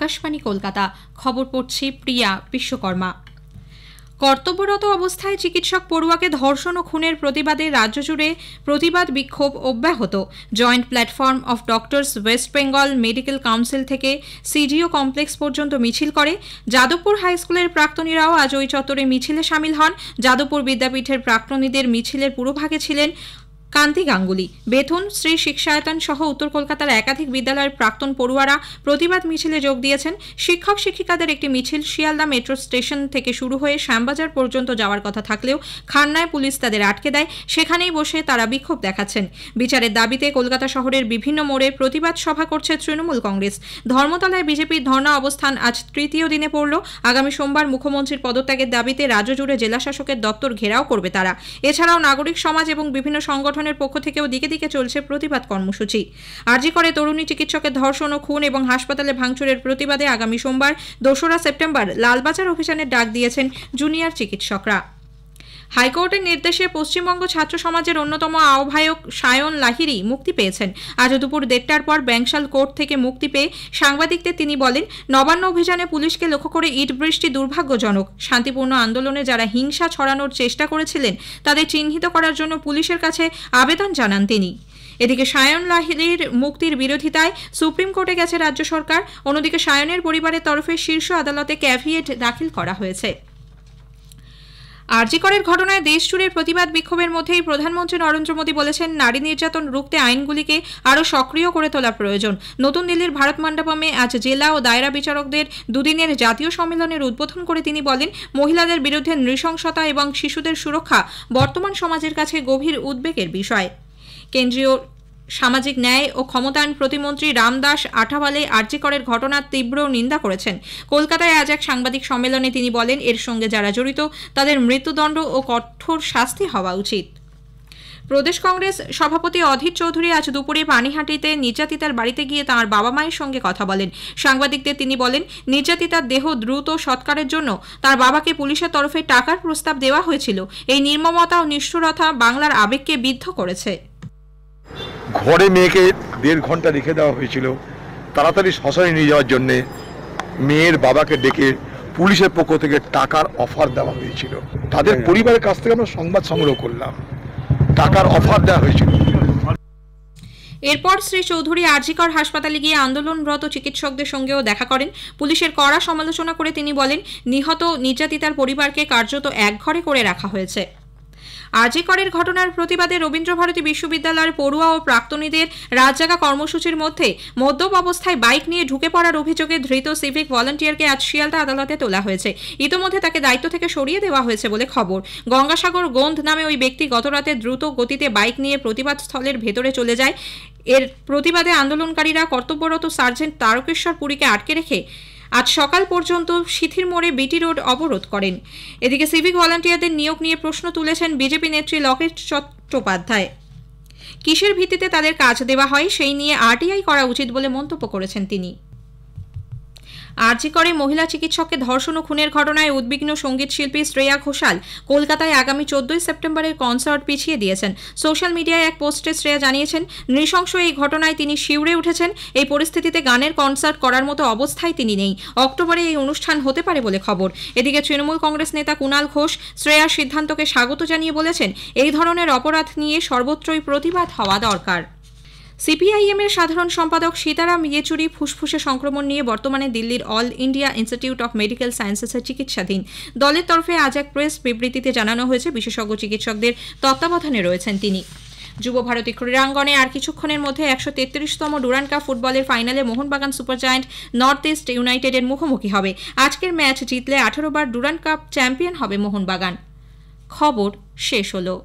আকাশবাণী কলকাতা। খবর পড়ছি প্রিয়া বিশ্বকর্মা। কর্তব্যরত অবস্থায় চিকিৎসক পড়ুয়াকে ধর্ষণ ও খুনের প্রতিবাদে রাজ্য জুড়ে প্রতিবাদ বিক্ষোভ অব্যাহত। Joint platform of doctors West Bengal medical council থেকে সিজিও কমপ্লেক্স পর্যন্ত মিছিল করে। যাদবপুর হাই স্কুলের প্রাক্তনীরাও আজ ওই চত্বরে মিছিলে সামিল হন। যাদবপুর বিদ্যাপীঠের প্রাক্তনীদের মিছিলের পুরোভাগে ছিলেন কান্তি গাঙ্গুলি। বেথুন, শ্রী শিক্ষায়তন সহ উত্তর কলকাতার একাধিক বিদ্যালয়ের প্রাক্তন পড়ুয়ারা প্রতিবাদ মিছিলে যোগ দিয়েছেন। শিক্ষক শিক্ষিকাদের একটি মিছিল শিয়ালদা মেট্রো স্টেশন থেকে শুরু হয়ে শ্যামবাজার পর্যন্ত যাওয়ার কথা থাকলেও খান্নায় পুলিশ তাদের আটকে দেয়। সেখানেই বসে তারা বিক্ষোভ দেখাচ্ছেন। বিচারের দাবিতে কলকাতা শহরের বিভিন্ন মোড়ে প্রতিবাদ সভা করছে তৃণমূল কংগ্রেস। ধর্মতলায় বিজেপির ধর্ণা অবস্থান আজ তৃতীয় দিনে পড়ল। আগামী সোমবার মুখ্যমন্ত্রীর পদত্যাগের দাবিতে রাজ্য জুড়ে জেলাশাসকের দপ্তর ঘেরাও করবে তারা। এছাড়াও নাগরিক সমাজ এবং বিভিন্ন সংগঠন পক্ষ থেকেও দিকে দিকে চলছে প্রতিবাদ কর্মসূচি। আরজি করে তরুণী চিকিৎসকের ধর্ষণ ও খুন এবং হাসপাতালে ভাঙচুরের প্রতিবাদে আগামী সোমবার ২রা সেপ্টেম্বর লালবাজার অভিযানের ডাক দিয়েছেন জুনিয়র চিকিৎসকরা। হাইকোর্টের নির্দেশে পশ্চিমবঙ্গ ছাত্র সমাজের অন্যতম আহ্বায়ক সায়ন লাহিড়ী মুক্তি পেয়েছেন। আজ দুপুর ১:৩০টার পর ব্যাংশাল কোর্ট থেকে মুক্তি পেয়ে সাংবাদিকদের তিনি বলেন, নবান্ন অভিযানে পুলিশকে লক্ষ্য করে ইট বৃষ্টি দুর্ভাগ্যজনক। শান্তিপূর্ণ আন্দোলনে যারা হিংসা ছড়ানোর চেষ্টা করেছিলেন তাদের চিহ্নিত করার জন্য পুলিশের কাছে আবেদন জানান তিনি। এদিকে সায়ন লাহিড়ীর মুক্তির বিরোধিতায় সুপ্রিম কোর্টে গেছে রাজ্য সরকার। অন্যদিকে সায়নের পরিবারের তরফে শীর্ষ আদালতে ক্যাভিয়েট দাখিল করা হয়েছে। আরজি করের ঘটনায় দেশজুড়ে প্রতিবাদ বিক্ষোভের মধ্যেই প্রধানমন্ত্রী নরেন্দ্র মোদী বলেছেন, নারী নির্যাতন রুখতে আইনগুলিকে আরও সক্রিয় করে তোলা প্রয়োজন। নতুন দিল্লির ভারত মণ্ডপমে আজ জেলা ও দায়রা বিচারকদের দুদিনের জাতীয় সম্মেলনের উদ্বোধন করে তিনি বলেন, মহিলাদের বিরুদ্ধে নৃশংসতা এবং শিশুদের সুরক্ষা বর্তমান সমাজের কাছে গভীর উদ্বেগের বিষয়। কেন্দ্রীয় সামাজিক ন্যায় ও ক্ষমতায়ন প্রতিমন্ত্রী রামদাস আঠাওয়ালে আরজি করের ঘটনার তীব্র নিন্দা করেছেন। কলকাতায় আজ এক সাংবাদিক সম্মেলনে তিনি বলেন, এর সঙ্গে যারা জড়িত তাদের মৃত্যুদণ্ড ও কঠোর শাস্তি হওয়া উচিত। প্রদেশ কংগ্রেস সভাপতি অধীর চৌধুরী আজ দুপুরে পানিহাটিতে নির্যাতিতার বাড়িতে গিয়ে তাঁর বাবা মায়ের সঙ্গে কথা বলেন। সাংবাদিকদের তিনি বলেন, নির্যাতিতার দেহ দ্রুত সৎকারের জন্য তার বাবাকে পুলিশের তরফে টাকার প্রস্তাব দেওয়া হয়েছিল। এই নির্মমতা ও নিষ্ঠুরতা বাংলার আবেগকে বিদ্ধ করেছে। ঘরে মেয়েকে ১.৫ ঘন্টা রেখে দেওয়া হয়েছিল। তাড়াতাড়ি শ্মশানে নিয়ে যাওয়ার জন্যে মেয়ের বাবাকে ডেকে পুলিশের পক্ষ থেকে টাকার অফার দেওয়া হয়েছিল। তাদের পরিবারের কাছ থেকে আমরা সংবাদ সংগ্রহ করলাম, টাকার অফার দেওয়া হয়েছিল। এরপর শ্রী চৌধুরী আরজিকর হাসপাতালে গিয়ে আন্দোলনরত চিকিৎসকদের সঙ্গেও দেখা করেন। পুলিশের কড়া সমালোচনা করে তিনি বলেন, নিহত নির্যাতিতার পরিবারকে কার্যত একঘরে করে রাখা হয়েছে। আরজি করের ঘটনার প্রতিবাদে রবীন্দ্রভারতী বিশ্ববিদ্যালয়ের পড়ুয়া ও প্রাক্তনীদের রাতজাগা কর্মসূচির মধ্যে মদ্যপ অবস্থায় বাইক নিয়ে ঢুকে পড়ার অভিযোগে ধৃত সিভিক ভলান্টিয়ারকে আজ শিয়ালদা আদালতে তোলা হয়েছে। ইতোমধ্যে তাকে দায়িত্ব থেকে সরিয়ে দেওয়া হয়েছে বলে খবর। গঙ্গাসাগর গোন্ধ নামে ওই ব্যক্তি গতরাতে দ্রুত গতিতে বাইক নিয়ে প্রতিবাদ স্থলের ভেতরে চলে যায়। এর প্রতিবাদে আন্দোলনকারীরা কর্তব্যরত সার্জেন্ট তারকেশ্বর পুরীকে আটকে রেখে আজ সকাল পর্যন্ত সিথির মোড়ে বিটি রোড অবরোধ করেন। এদিকে সিভিক ভলান্টিয়ারদের নিয়োগ নিয়ে প্রশ্ন তুলেছেন বিজেপি নেত্রী লকেট চট্টোপাধ্যায়। কিসের ভিত্তিতে তাদের কাজ দেওয়া হয় সেই নিয়ে আরটিআই করা উচিত বলে মন্তব্য করেছেন তিনি। আরজি করে মহিলা চিকিৎসককে ধর্ষণ ও খুনের ঘটনায় উদ্বিগ্ন সঙ্গীত শিল্পী শ্রেয়া ঘোষাল কলকাতায় আগামী ১৪ই সেপ্টেম্বরের কনসার্ট পিছিয়ে দিয়েছেন। সোশ্যাল মিডিয়ায় এক পোস্টে শ্রেয়া জানিয়েছেন, নৃশংস এই ঘটনায় তিনি শিউরে উঠেছেন। এই পরিস্থিতিতে গানের কনসার্ট করার মতো অবস্থায় তিনি নেই। অক্টোবরে এই অনুষ্ঠান হতে পারে বলে খবর। এদিকে তৃণমূল কংগ্রেস নেতা কুণাল ঘোষ শ্রেয়ার সিদ্ধান্তকে স্বাগত জানিয়ে বলেছেন, এই ধরনের অপরাধ নিয়ে সর্বত্রই প্রতিবাদ হওয়া দরকার। সিপিআইএম এর সাধারণ সম্পাদক সীতারাম ইয়েচুরি ফুসফুসে সংক্রমণ নিয়ে বর্তমানে দিল্লির All India Institute of Medical সায়েন্সেসের চিকিৎসাধীন। দলের তরফে আজ এক প্রেস বিবৃতিতে জানানো হয়েছে, বিশেষজ্ঞ চিকিৎসকদের তত্ত্বাবধানে রয়েছেন তিনি। যুব ভারতী ক্রীড়াঙ্গনে আর কিছুক্ষণের মধ্যে ১৩৩তম ডুরান্ড কাপ ফুটবলের ফাইনালে Mohun Bagan super giant north east ইউনাইটেডের মুখোমুখি হবে। আজকের ম্যাচ জিতলে ১৮ বার ডুরান্ড কাপ চ্যাম্পিয়ন হবে মোহনবাগান। খবর শেষ হলো।